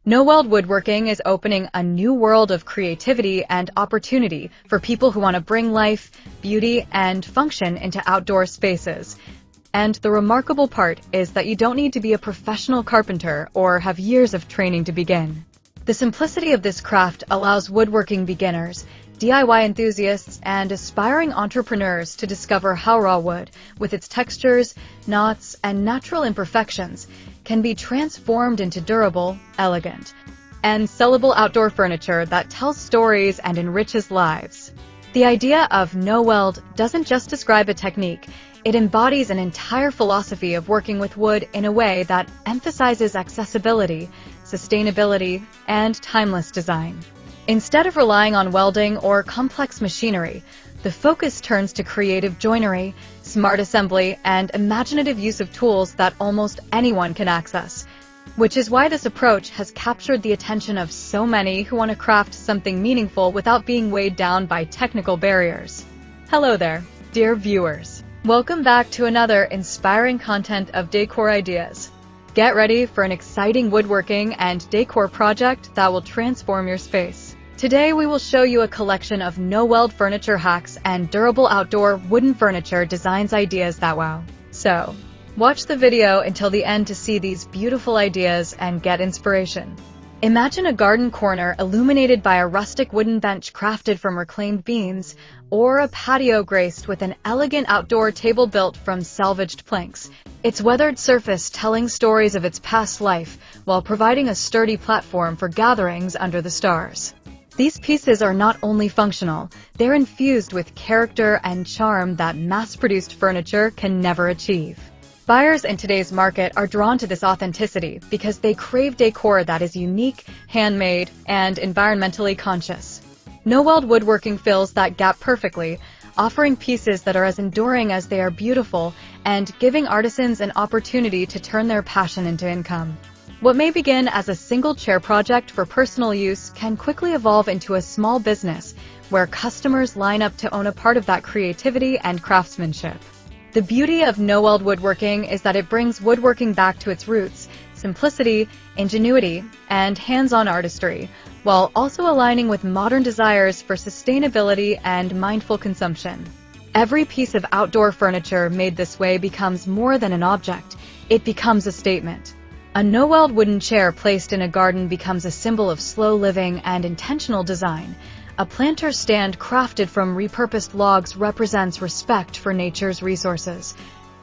No-weld woodworking is opening a new world of creativity and opportunity for people who want to bring life, beauty, and function into outdoor spaces. And the remarkable part is that you don't need to be a professional carpenter or have years of training to begin. The simplicity of this craft allows woodworking beginners, DIY enthusiasts, and aspiring entrepreneurs to discover how raw wood, with its textures, knots, and natural imperfections, can be transformed into durable, elegant, and sellable outdoor furniture that tells stories and enriches lives. The idea of no-weld doesn't just describe a technique, it embodies an entire philosophy of working with wood in a way that emphasizes accessibility, sustainability, and timeless design. Instead of relying on welding or complex machinery, the focus turns to creative joinery, smart assembly, and imaginative use of tools that almost anyone can access. Which is why this approach has captured the attention of so many who want to craft something meaningful without being weighed down by technical barriers. Hello there, dear viewers. Welcome back to another inspiring content of decor ideas. Get ready for an exciting woodworking and decor project that will transform your space. Today we will show you a collection of no-weld furniture hacks and durable outdoor wooden furniture designs ideas that wow. So, watch the video until the end to see these beautiful ideas and get inspiration. Imagine a garden corner illuminated by a rustic wooden bench crafted from reclaimed beams, or a patio graced with an elegant outdoor table built from salvaged planks, its weathered surface telling stories of its past life while providing a sturdy platform for gatherings under the stars. These pieces are not only functional, they're infused with character and charm that mass-produced furniture can never achieve. Buyers in today's market are drawn to this authenticity because they crave decor that is unique, handmade, and environmentally conscious. No-weld woodworking fills that gap perfectly, offering pieces that are as enduring as they are beautiful and giving artisans an opportunity to turn their passion into income. What may begin as a single chair project for personal use can quickly evolve into a small business where customers line up to own a part of that creativity and craftsmanship. The beauty of no-weld woodworking is that it brings woodworking back to its roots, simplicity, ingenuity, and hands-on artistry, while also aligning with modern desires for sustainability and mindful consumption. Every piece of outdoor furniture made this way becomes more than an object, it becomes a statement. A no-weld wooden chair placed in a garden becomes a symbol of slow living and intentional design. A planter stand crafted from repurposed logs represents respect for nature's resources.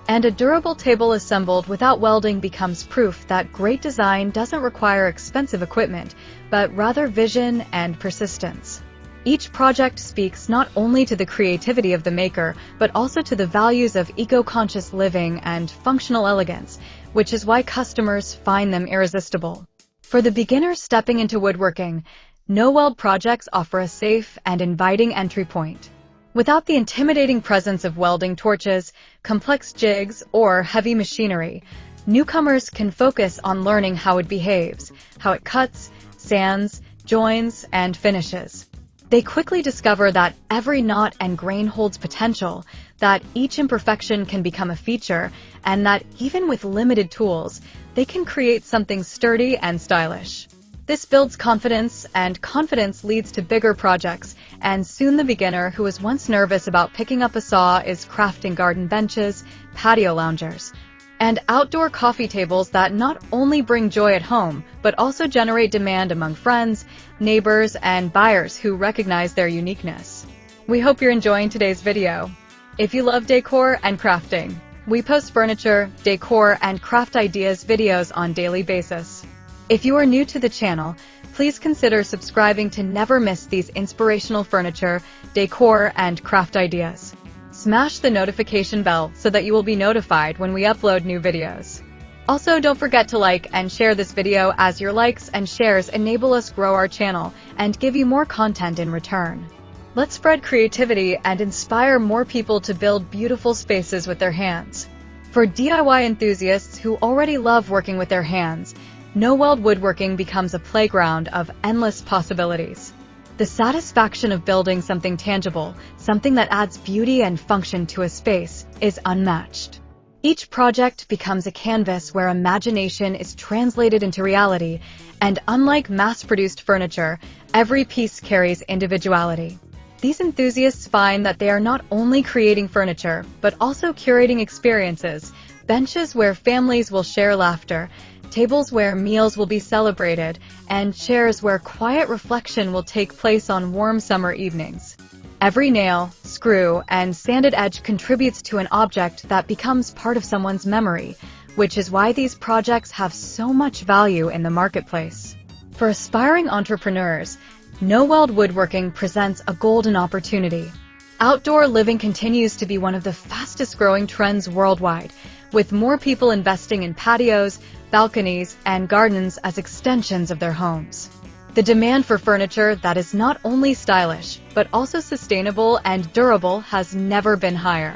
And a durable table assembled without welding becomes proof that great design doesn't require expensive equipment, but rather vision and persistence. Each project speaks not only to the creativity of the maker, but also to the values of eco-conscious living and functional elegance, which is why customers find them irresistible. For the beginners stepping into woodworking, no-weld projects offer a safe and inviting entry point. Without the intimidating presence of welding torches, complex jigs, or heavy machinery, newcomers can focus on learning how it behaves, how it cuts, sands, joins, and finishes. They quickly discover that every knot and grain holds potential, that each imperfection can become a feature, and that even with limited tools, they can create something sturdy and stylish. This builds confidence, and confidence leads to bigger projects, and soon the beginner who was once nervous about picking up a saw is crafting garden benches, patio loungers, and outdoor coffee tables that not only bring joy at home, but also generate demand among friends, neighbors, and buyers who recognize their uniqueness. We hope you're enjoying today's video. If you love decor and crafting, we post furniture, decor, and craft ideas videos on a daily basis. If you are new to the channel, please consider subscribing to never miss these inspirational furniture, decor, and craft ideas. Smash the notification bell so that you will be notified when we upload new videos. Also, don't forget to like and share this video, as your likes and shares enable us grow our channel and give you more content in return. Let's spread creativity and inspire more people to build beautiful spaces with their hands. For DIY enthusiasts who already love working with their hands, no-weld woodworking becomes a playground of endless possibilities. The satisfaction of building something tangible, something that adds beauty and function to a space, is unmatched. Each project becomes a canvas where imagination is translated into reality, and unlike mass-produced furniture, every piece carries individuality. These enthusiasts find that they are not only creating furniture, but also curating experiences, benches where families will share laughter, tables where meals will be celebrated, and chairs where quiet reflection will take place on warm summer evenings. Every nail, screw, and sanded edge contributes to an object that becomes part of someone's memory, which is why these projects have so much value in the marketplace. For aspiring entrepreneurs, no-weld woodworking presents a golden opportunity. Outdoor living continues to be one of the fastest-growing trends worldwide, with more people investing in patios, balconies, and gardens as extensions of their homes. The demand for furniture that is not only stylish, but also sustainable and durable has never been higher.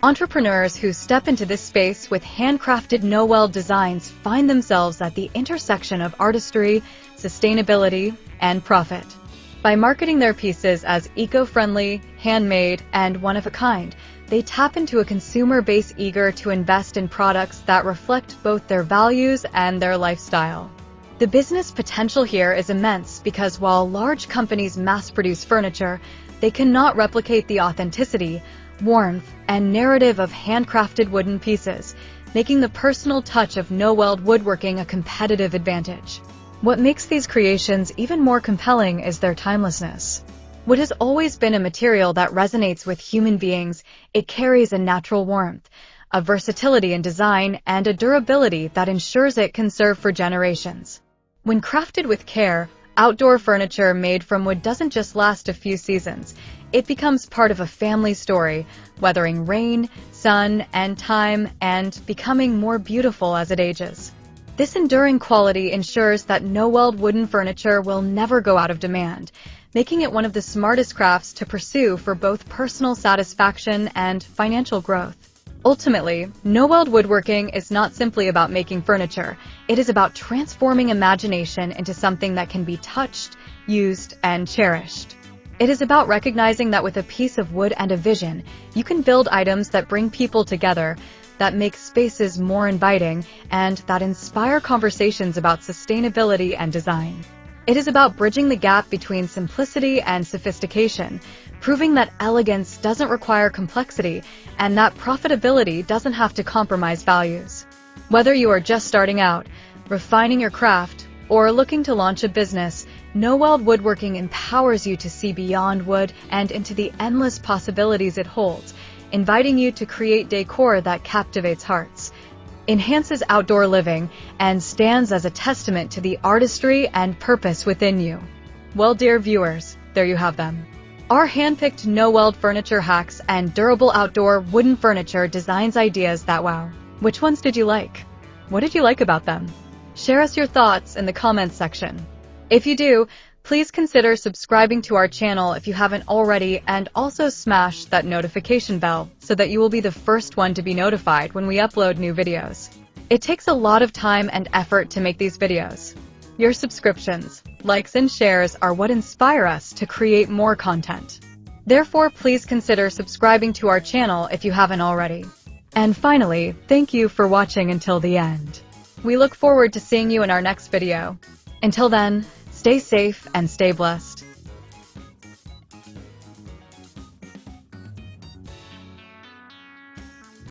Entrepreneurs who step into this space with handcrafted no-weld designs find themselves at the intersection of artistry, sustainability, and profit. By marketing their pieces as eco-friendly, handmade, and one-of-a-kind, they tap into a consumer base eager to invest in products that reflect both their values and their lifestyle. The business potential here is immense because while large companies mass-produce furniture, they cannot replicate the authenticity, warmth, and narrative of handcrafted wooden pieces, making the personal touch of no-weld woodworking a competitive advantage. What makes these creations even more compelling is their timelessness. Wood has always been a material that resonates with human beings. It carries a natural warmth, a versatility in design, and a durability that ensures it can serve for generations. When crafted with care, outdoor furniture made from wood doesn't just last a few seasons. It becomes part of a family story, weathering rain, sun, and time, and becoming more beautiful as it ages. This enduring quality ensures that no-weld wooden furniture will never go out of demand, making it one of the smartest crafts to pursue for both personal satisfaction and financial growth. Ultimately, no-weld woodworking is not simply about making furniture. It is about transforming imagination into something that can be touched, used, and cherished. It is about recognizing that with a piece of wood and a vision, you can build items that bring people together, that make spaces more inviting, and that inspire conversations about sustainability and design. It is about bridging the gap between simplicity and sophistication, proving that elegance doesn't require complexity and that profitability doesn't have to compromise values. Whether you are just starting out, refining your craft, or looking to launch a business, no-weld woodworking empowers you to see beyond wood and into the endless possibilities it holds, inviting you to create decor that captivates hearts, enhances outdoor living, and stands as a testament to the artistry and purpose within you. Well, dear viewers, there you have them. Our hand-picked no-weld furniture hacks and durable outdoor wooden furniture designs ideas that wow. Which ones did you like? What did you like about them? Share us your thoughts in the comments section. If you do, please consider subscribing to our channel if you haven't already, and also smash that notification bell so that you will be the first one to be notified when we upload new videos. It takes a lot of time and effort to make these videos. Your subscriptions, likes, and shares are what inspire us to create more content. Therefore, please consider subscribing to our channel if you haven't already. And finally, thank you for watching until the end. We look forward to seeing you in our next video. Until then, stay safe and stay blessed.